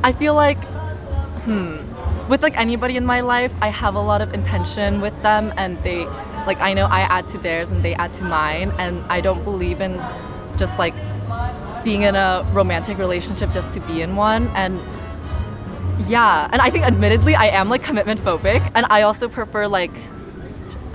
I feel like, with like anybody in my life, I have a lot of intention with them, and they, like, I know I add to theirs and they add to mine, and I don't believe in just like being in a romantic relationship just to be in one. And yeah, and I think admittedly I am like commitment phobic, and I also prefer like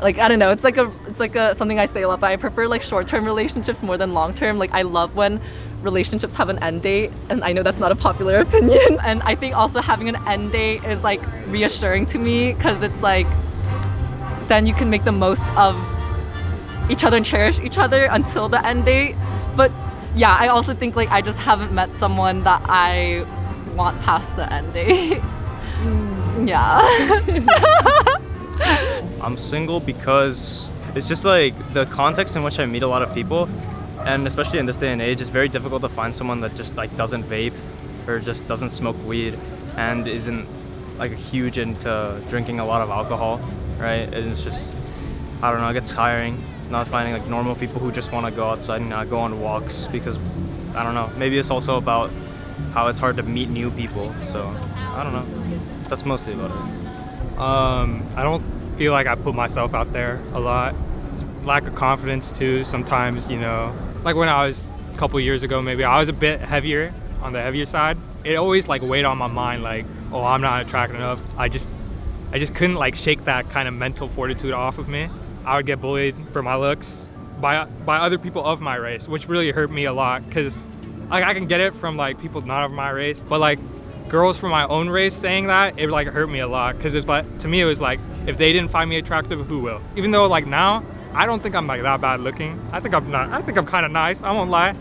I don't know, it's like a something I say a lot, but I prefer like short-term relationships more than long-term. Like I love when relationships have an end date, and I know that's not a popular opinion, and I think also having an end date is like reassuring to me, because it's like then you can make the most of each other and cherish each other until the end date. But yeah, I also think like I just haven't met someone that I want past the end date. Yeah. I'm single because it's just like the context in which I meet a lot of people, and especially in this day and age, it's very difficult to find someone that just like doesn't vape or just doesn't smoke weed and isn't like huge into drinking a lot of alcohol, right? And it's just, I don't know, it gets tiring not finding like normal people who just want to go outside and not go on walks, because I don't know, maybe it's also about how it's hard to meet new people. So I don't know, that's mostly about it. I don't feel like I put myself out there a lot. Lack of confidence too sometimes, you know. Like when I was a couple years ago, maybe I was a bit heavier, on the heavier side. It always like weighed on my mind, like, oh, I'm not attractive enough. I just couldn't like shake that kind of mental fortitude off of me. I would get bullied for my looks by other people of my race, which really hurt me a lot, because like I can get it from like people not of my race, but like girls from my own race saying that, it like hurt me a lot, because it's like, to me it was like, if they didn't find me attractive, who will? Even though like now I don't think I'm like that bad looking. I think I'm kind of nice, I won't lie.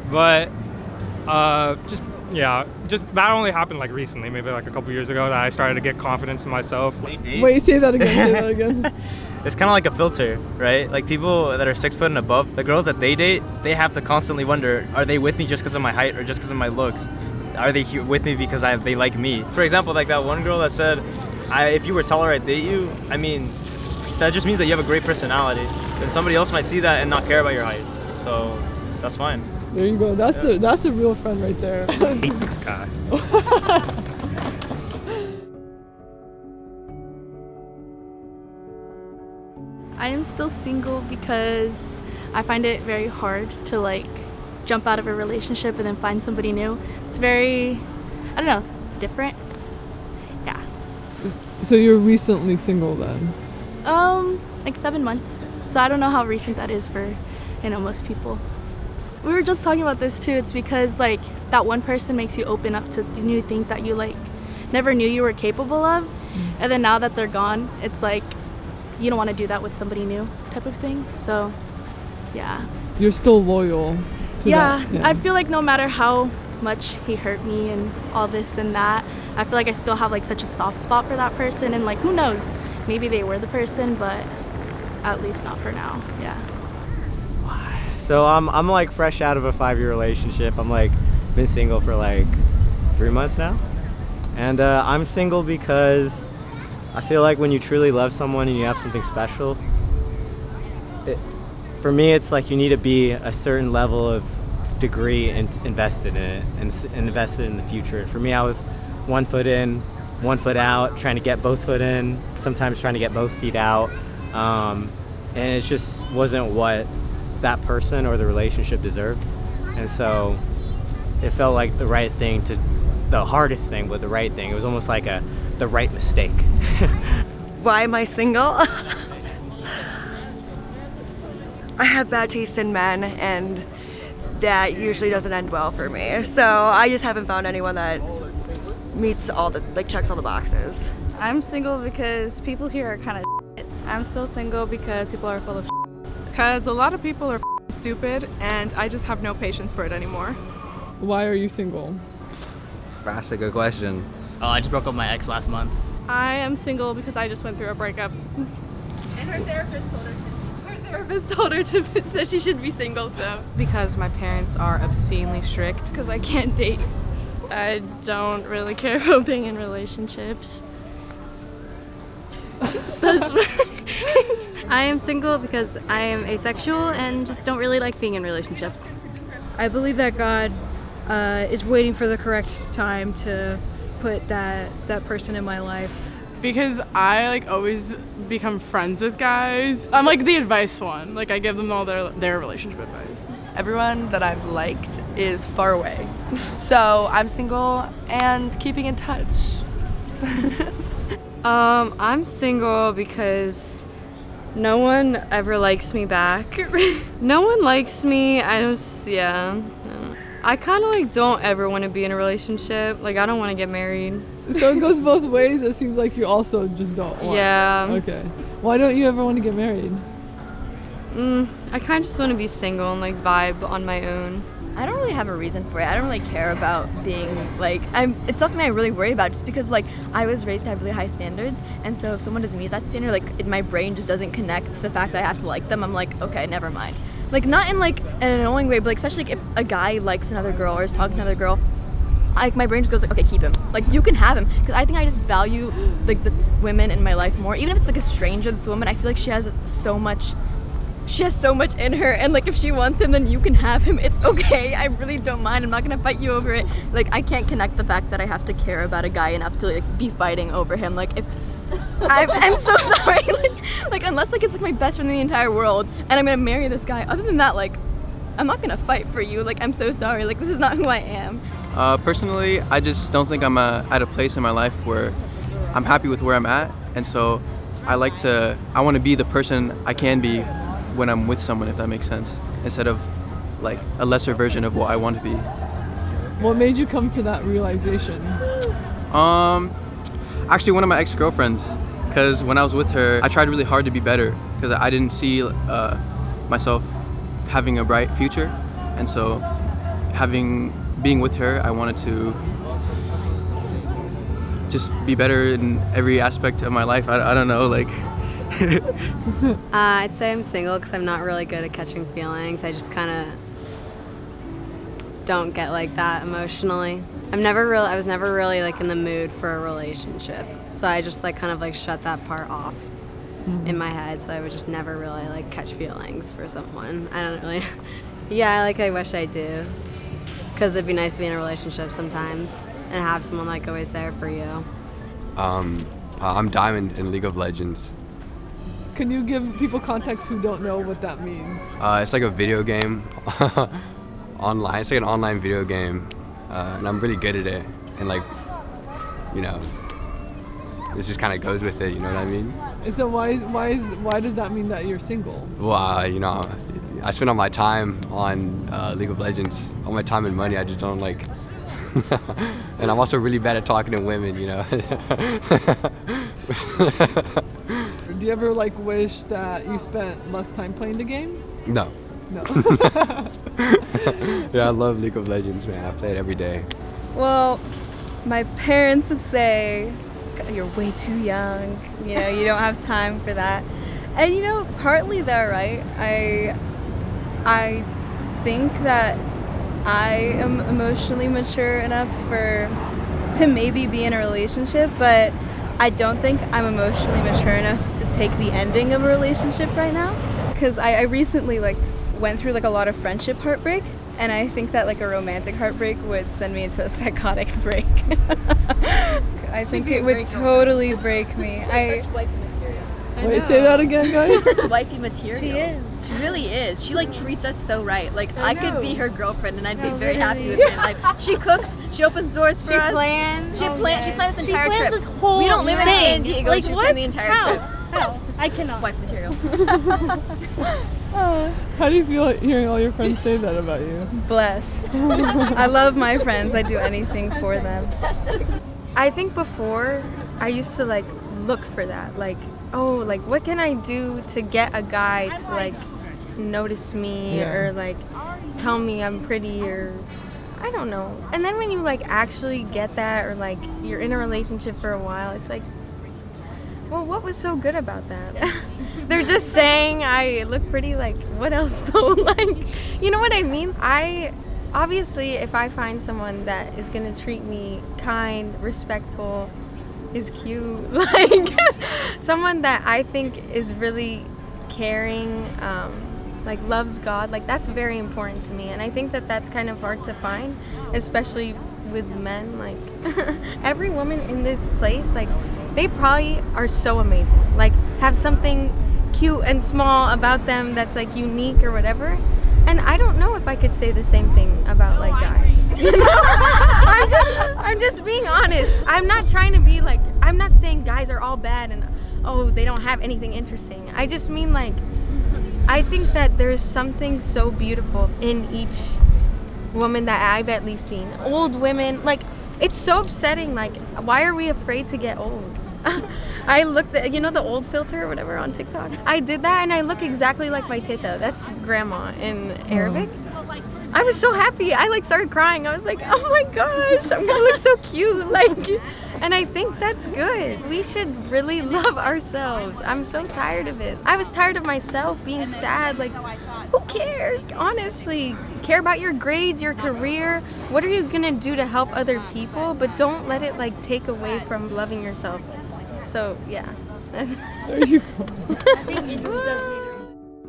But just that only happened like recently, maybe like a couple years ago, that I started to get confidence in myself. Wait, say that again. It's kind of like a filter, right? Like people that are 6 foot and above, the girls that they date, they have to constantly wonder, are they with me just because of my height or just because of my looks? Are they with me because they like me? For example, like that one girl that said, if you were taller, I'd date you. I mean, that just means that you have a great personality. And somebody else might see that and not care about your height. So that's fine. There you go. That's a real friend right there. I hate this guy. I am still single because I find it very hard to like jump out of a relationship and then find somebody new. It's very, I don't know, different. Yeah. So you're recently single then? Like 7 months. So I don't know how recent that is for, you know, most people. We were just talking about this too. It's because like that one person makes you open up to new things that you like never knew you were capable of. And then now that they're gone, it's like you don't want to do that with somebody new type of thing. So yeah. You're still loyal to that. Yeah, I feel like no matter how much he hurt me and all this and that, I feel like I still have like such a soft spot for that person, and like who knows, maybe they were the person, but at least not for now. Yeah. So I'm like fresh out of a 5-year relationship. I'm like been single for like 3 months now, and I'm single because I feel like when you truly love someone and you have something special, for me it's like you need to be a certain level of degree and invested in it and invested in the future. And for me, I was 1 foot in, 1 foot out, trying to get both foot in, sometimes trying to get both feet out, and it just wasn't what that person or the relationship deserved. And so it felt like the right thing to, the hardest thing, but the right thing. It was almost like the right mistake. Why am I single? I have bad taste in men, and that usually doesn't end well for me. So I just haven't found anyone that meets all the, like, checks all the boxes. I'm single because people here are kind of I'm still single because people are full of because a lot of people are stupid, and I just have no patience for it anymore. Why are you single? That's a good question. Oh, I just broke up with my ex last month. I am single because I just went through a breakup. And her therapist told her that she should be single, so. Because my parents are obscenely strict. Because I can't date. I don't really care about being in relationships. I am single because I am asexual and just don't really like being in relationships. I believe that God is waiting for the correct time to put that person in my life. Because I like always become friends with guys. I'm like the advice one. Like I give them all their relationship advice. Everyone that I've liked is far away. So I'm single and keeping in touch. I'm single because no one ever likes me back. No one likes me. I kind of like don't ever want to be in a relationship. Like I don't want to get married. So it goes both ways. It seems like you also just don't want. Yeah. Okay. Why don't you ever want to get married? I kind of just want to be single and like vibe on my own. I don't really have a reason for it. I don't really care about being like, it's not something I really worry about just because like I was raised to have really high standards, and so if someone doesn't meet that standard, like my brain just doesn't connect to the fact that I have to like them. I'm like, okay, never mind. Like not in like an annoying way, but like especially like, if a guy likes another girl or is talking to another girl, like my brain just goes like, okay, keep him. Like you can have him, because I think I just value like the women in my life more. Even if it's like a stranger that's a woman, I feel like she has so much in her, and like if she wants him, then you can have him. It's okay. I really don't mind. I'm not gonna fight you over it. Like I can't connect the fact that I have to care about a guy enough to like be fighting over him. Like if I'm so sorry. Like unless like it's like my best friend in the entire world and I'm gonna marry this guy. Other than that, like I'm not gonna fight for you. Like I'm so sorry. Like this is not who I am. Personally, I just don't think I'm at a place in my life where I'm happy with where I'm at, and so I want to be the person I can be when I'm with someone, if that makes sense, instead of like a lesser version of what I want to be. What made you come to that realization? Actually one of my ex-girlfriends, because when I was with her, I tried really hard to be better because I didn't see myself having a bright future, and so being with her, I wanted to just be better in every aspect of my life. I don't know, like I'd say I'm single because I'm not really good at catching feelings. I just kind of don't get like that emotionally. I was never really like in the mood for a relationship, so I just like kind of like shut that part off in my head. So I would just never really like catch feelings for someone. I don't really. Yeah, I wish I do, because it'd be nice to be in a relationship sometimes and have someone like always there for you. I'm Diamond in League of Legends. Can you give people context who don't know what that means? It's like a video game online. It's like an online video game, and I'm really good at it. And like, you know, it just kind of goes with it. You know what I mean? And so why does that mean that you're single? Well, you know, I spend all my time on League of Legends, all my time and money. I just don't like. And I'm also really bad at talking to women, you know. Do you ever like wish that you spent less time playing the game? No. No. Yeah, I love League of Legends, man. I play it every day. Well, my parents would say, you're way too young, you know, you don't have time for that. And you know, partly they're right. I think that I am emotionally mature enough to maybe be in a relationship, but I don't think I'm emotionally mature enough to take the ending of a relationship right now. Because I recently like went through like a lot of friendship heartbreak, and I think that like a romantic heartbreak would send me into a psychotic break. I think it would totally break me. Wait, say that again, guys. She's such wifey material. She is. She really is. She like treats us so right. Like I could be her girlfriend and I'd be No, very happy with really. it. Like she cooks, she opens doors for us. She plans this entire trip. This whole We don't live in San thing. Diego. Like, She what? planned the entire How? trip. How? I cannot. Wife material. How do you feel hearing all your friends say that about you? Blessed. I love my friends. I do anything for them. I think before I used to like look for that, like, oh, like what can I do to get a guy to like notice me or like tell me I'm pretty, or I don't know. And then when you like actually get that, or like you're in a relationship for a while, it's like, well, what was so good about that? They're just saying I look pretty, like what else though? Like, you know what I mean? Obviously, if I find someone that is gonna treat me kind, respectful, is cute, like someone that I think is really caring, like loves God, like that's very important to me. And I think that that's kind of hard to find, especially with men, like every woman in this place, like they probably are so amazing, like have something cute and small about them that's like unique or whatever. And I don't know if I could say the same thing about like guys. You know? I'm just being honest. I'm not trying to be like, I'm not saying guys are all bad and oh, they don't have anything interesting. I just mean like, I think that there's something so beautiful in each woman that I've at least seen. Old women, like it's so upsetting. Like, why are we afraid to get old? I looked at, you know, the old filter or whatever on TikTok. I did that and I look exactly like my tita. That's grandma in Arabic. I was so happy. I like started crying. I was like, oh my gosh, I'm gonna look so cute. Like, and I think that's good. We should really love ourselves. I'm so tired of it. I was tired of myself being sad. Like, who cares? Honestly, care about your grades, your career. What are you gonna do to help other people? But don't let it like take away from loving yourself. So yeah. There you go.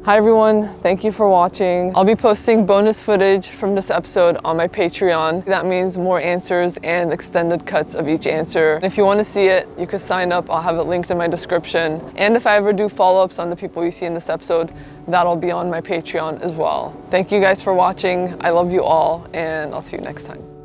Hi everyone, thank you for watching. I'll be posting bonus footage from this episode on my Patreon. That means more answers and extended cuts of each answer. If you want to see it, you can sign up. I'll have it linked in my description. And if I ever do follow-ups on the people you see in this episode, that'll be on my Patreon as well. Thank you guys for watching. I love you all, and I'll see you next time.